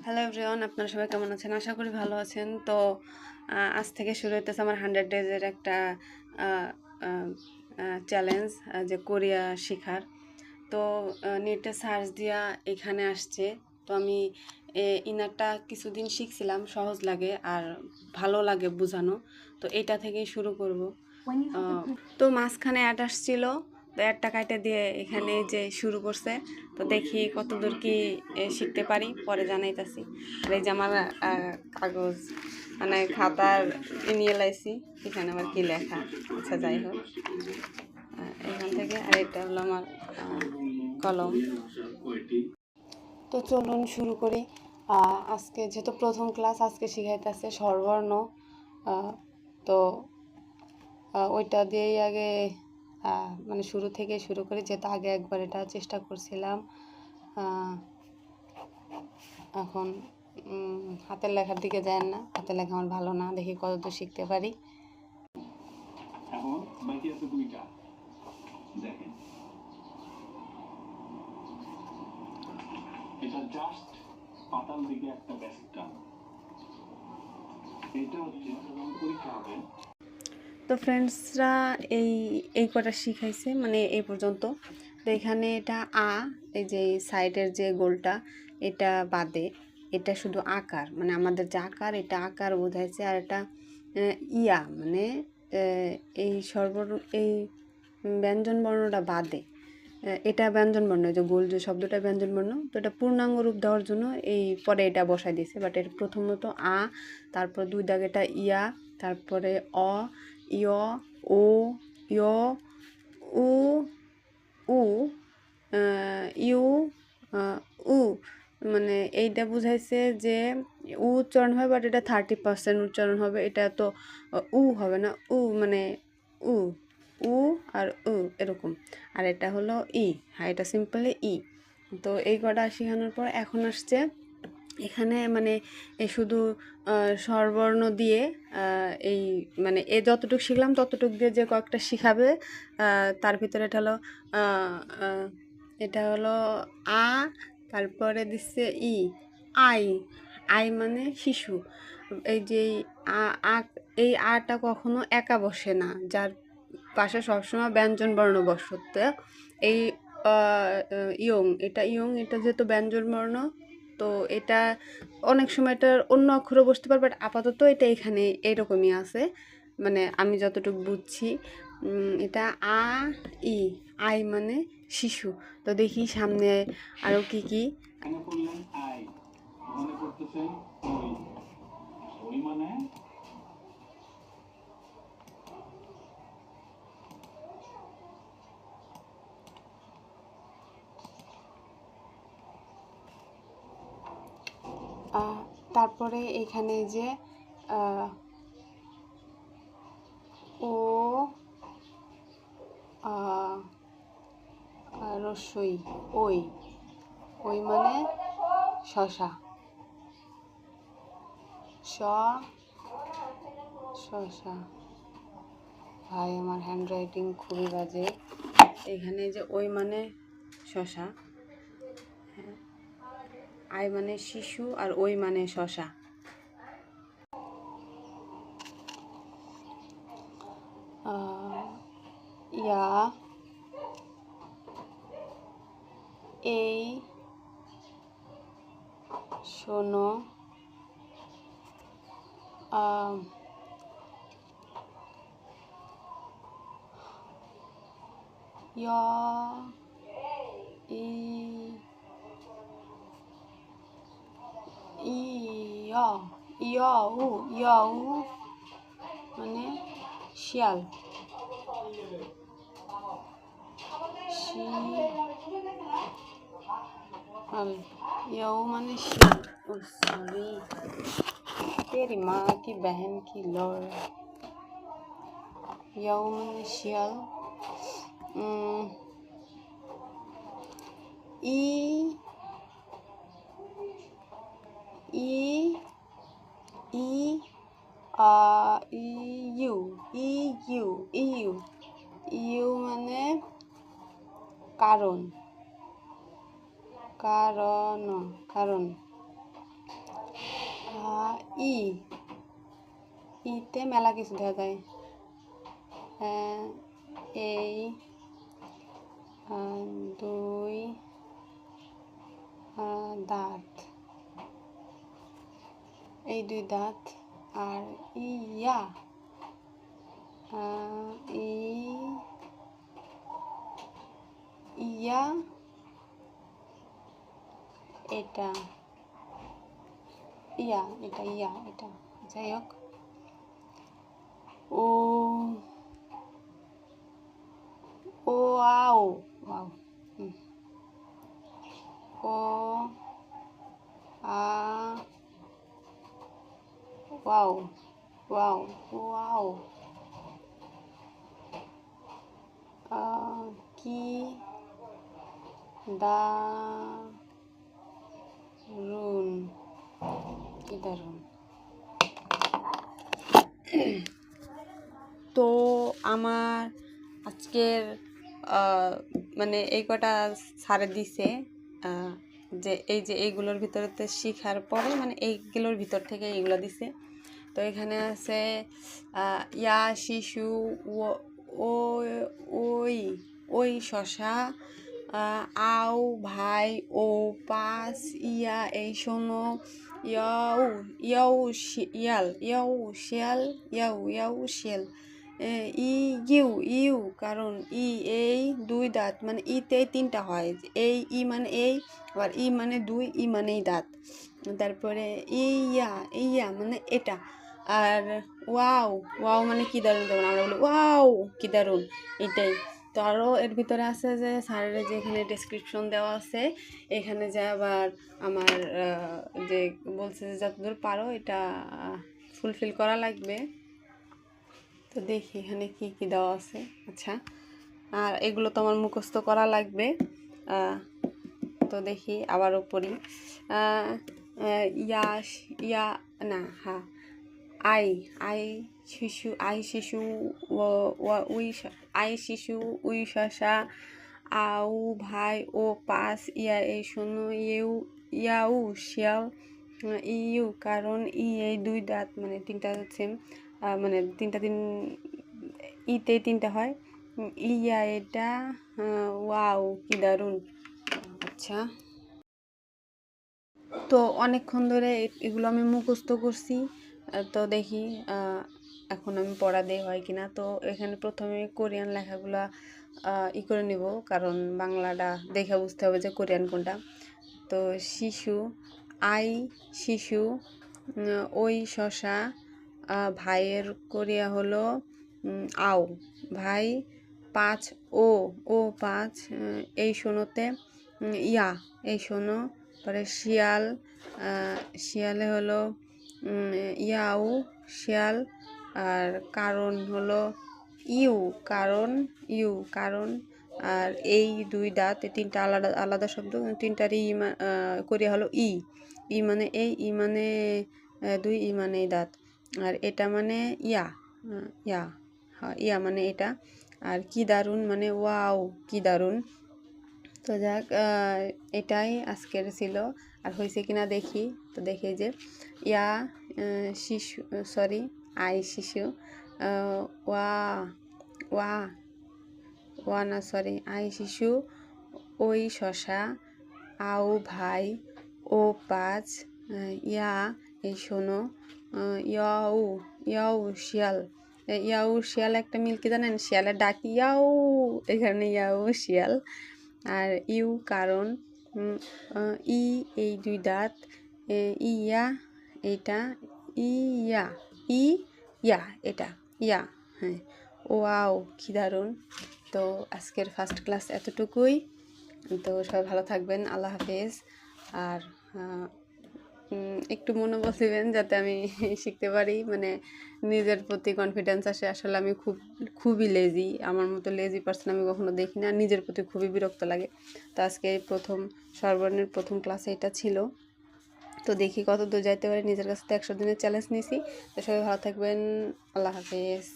Hello everyone, আপনারা সবাই কেমন আছেন? আশা করি ভালো আছেন। তো আজ থেকে শুরু হইতেছে আমার 100 ডেজের একটা চ্যালেঞ্জ, যে কোরিয়া শেখার। তো নেটে সার্চ দিয়া এখানে আসছে। তো আমি ইনারটা কিছুদিন শিখছিলাম, সহজ লাগে আর ভালো লাগে বোঝানো। তো এটা থেকেই শুরু করব। তো মাঝখানে অ্যাড আসছিল, তো অ্যাডটা কাইটা দিয়ে এখানে যে শুরু করছে। তো দেখি কতদূর কি শিখতে পারি, পরে জানাইতাছি। আর এই যে আমার কাগজ মানে খাতার নিয়ে লাইছি, এখানে আমার কি লেখা। আচ্ছা যাই হোক, এখান থেকে। আর এটা হলো আমার কলম। তো চলুন শুরু করি। আজকে যেহেতু প্রথম ক্লাস, আজকে শিখাইতেছে স্বরবর্ণ। তো ওইটা দিয়েই আগে মানে শুরু থেকে শুরু করি, যেহেতু আগে একবার এটা চেষ্টা করছিলাম। এখন হাতের লেখার দিকে যায় না, হাতের লেখা আমার ভালো না, দেখি কতদূর শিখতে পারি। এখন বাকি আছে দুইটা, দেখেন এটা জাস্ট পাতাল দিকে একটা বেসিক টান, এটা হচ্ছে পরীক্ষা হবে। তো ফ্রেন্ডসরা এই কটা শিখাইছে, মানে এই পর্যন্ত। তো এখানে এটা এই যে সাইডের যে গোলটা, এটা বাদে, এটা শুধু আকার, মানে আমাদের যে আকার, এটা আকার বোঝাইছে। আর এটা ইয়া মানে এই এই ব্যঞ্জন বর্ণটা বাদে, এটা ব্যঞ্জন বর্ণ, যে গোল যে শব্দটা ব্যঞ্জন বর্ণ। তো এটা পূর্ণাঙ্গ রূপ দেওয়ার জন্য এই পরে এটা বসাই দিয়েছে। বাট এর প্রথমত তারপর দুই দাগেটা ইয়া, তারপরে ইয়, ও, ইয়, উ, উ, ইউ, উ, মানে এইটা বুঝাইছে যে উচ্চারণ হয়, বাট এটা 30% উচ্চারণ হবে। এটা তো হবে না, মানে উ উ আর এরকম। আর এটা হলো হ্যাঁ, এটা সিম্পলি তো এই কটা শেখানোর পর এখন আসছে এখানে, মানে শুধু স্বরবর্ণ দিয়ে এই মানে যতটুকু শিখলাম ততটুকু দিয়ে যে কয়েকটা শিখাবে, তার ভিতরে এটা হলো তারপরে দিচ্ছে আই। আই মানে শিশু। এই যে এই আটা কখনো একা বসে না, যার পাশে সবসময় ব্যঞ্জন বর্ণ বসতে। এই এটা যেহেতু ব্যঞ্জন বর্ণ, তো এটা অনেক সময় এটার অন্য অক্ষরও বসতে পারে, বাট আপাতত এটা এখানে এইরকমই আছে, মানে আমি যতটুকু বুঝছি। এটা আই মানে শিশু। তো দেখি সামনে আরও কি কি। তারপরে এখানে যে ও রসই, ওই মানে শশা, শশা। ভাই আমার হ্যান্ড রাইটিং খুবই বাজে। এখানে যে ওই মানে শশা, আই মানে শিশু, আর ওই মানে শশা। ইয়া, এই শোনো, মানে শিয়াল, মানে শিয়াল। সরি, तेरी माँ की बहन की लौड़। মানে শিয়াল। ই ই ই ইউ ইউ ইউ ইউ মানে কারণ, কারণ। ই, ইতে মেলা কিছু দেখা যায়। এই 2 দাঁত, এই 2 দাঁত। আর ইয়া, ইয়া এটা, এটা যাই হোক। Oh wow, wow. Oh ah wow, wow, wow. কি দারুন, কি দারুন। তো আমার আজকের মানে এই কটা ছাড়ে দিছে, যে এই যে এইগুলোর ভিতরেতে শিখার পরে মানে এইগুলোর ভিতর থেকে এইগুলো দিছে। তো এখানে আছে ইয়া শিশু, ওই ওই শশা, আও ভাই, ও পাস, ইয়া এই শোনো, ইয়াও ইয়াও শিয়াল, ইয়াও শিয়াল, ইয়াও শিয়াল, ইউ কারণ এই 2 দাঁত, মানে ইতে 3টা হয়। এই ই মানে এই, আবার ই মানে 2, ই মানেই দাঁত। তারপরে ইয়া মানে এটা। আর ওয়াও মানে কি দারুণ, যেমন আমরা বলি ওয়াও কি দারুণ, এটাই। তো আরও এর ভিতরে আছে যে স্যারের যে এখানে ডেসক্রিপশন দেওয়া আছে, এখানে যে আবার আমার যে বলছে যে যতদূর পারো এটা ফুলফিল করা লাগবে। তো দেখি এখানে কি কি দেওয়া আছে। আচ্ছা, আর এগুলো তো আমার মুখস্থ করা লাগবে। তো দেখি আবারও পড়ি। ইয়া না, হ্যাঁ, আই শিশু, উই শশা, আউ ভাই, ও পাস, ইয়া এই শোনো, ইয়াউ শিয়াল, ইউ কারণ এই 2 দাঁত, মানে 3টা সেম, মানে 3টা ইতে 3টা হয়। ইয়া এটা, ওয়াও কি দারুণ। আচ্ছা, তো অনেকক্ষণ ধরে এগুলো আমি মুখস্থ করছি। তো দেখি এখন আমি পড়া দিয়ে হয় কিনা। তো এখানে প্রথমে কোরিয়ান লেখাগুলো করে নিব, কারণ বাংলাটা দেখে বুঝতে হবে যে কোরিয়ান কোনটা। তো শিশু, শিশু, ওই শশা, ভাইয়ের কোরিয়া হলো আও, ভাই 5, ও 5, এই শোনোতে ইয়া এই শোনো। পরে শিয়ালে হলো ইয়াও শিয়াল। আর কারণ হলো কারণ। আর এই 2 দাঁত, এই 3টা আলাদা আলাদা শব্দ, 3টারই কোরিয়া হলো ই মানে এই, ই মানে 2, ই মানে দাঁত। আর এটা মানে ইয়া মানে এটা। আর কি দারুণ মানে ওয়াও কি দারুণ। তো যাক, এটাই আজকের ছিল। আর হয়েছে কিনা দেখি। তো দেখি যে ইয়া শিশু, সরি আই শিশু, ওয়া না সরি, আই শিশু, ওই শশা, আও ভাই, ও 5, ইয়া এই শোনো, ইয়াও শিয়াল। একটা মিল কি জানেন, শিয়ালের ডাক ইয়াও, এখানে ইয়াও শিয়াল। আর ইউ কারণ, এই 2 দাঁত, ইয়া এইটা, ইয়া এটা, হ্যাঁ, ওয়াও কি দারুণ। তো আজকের ফার্স্ট ক্লাস এতটুকুই। তো সবাই ভালো থাকবেন, আল্লাহ হাফেজ। আর একটু মনোবল দিবেন যাতে আমি শিখতে পারি, মানে নিজের প্রতি কনফিডেন্স আসে। আসলে আমি খুবই লেজি, আমার মতো লেজি পার্সন আমি কখনো দেখি না, নিজের প্রতি খুবই বিরক্ত লাগে। তো আজকে এই স্বরবর্ণের প্রথম ক্লাসে এটা ছিল। তো দেখি কত দূর যাইতে পারি, নিজের কাছে তো 100 দিনের চ্যালেঞ্জ নিয়েছি। তো সবাই ভালো থাকবেন, আল্লাহ হাফেজ।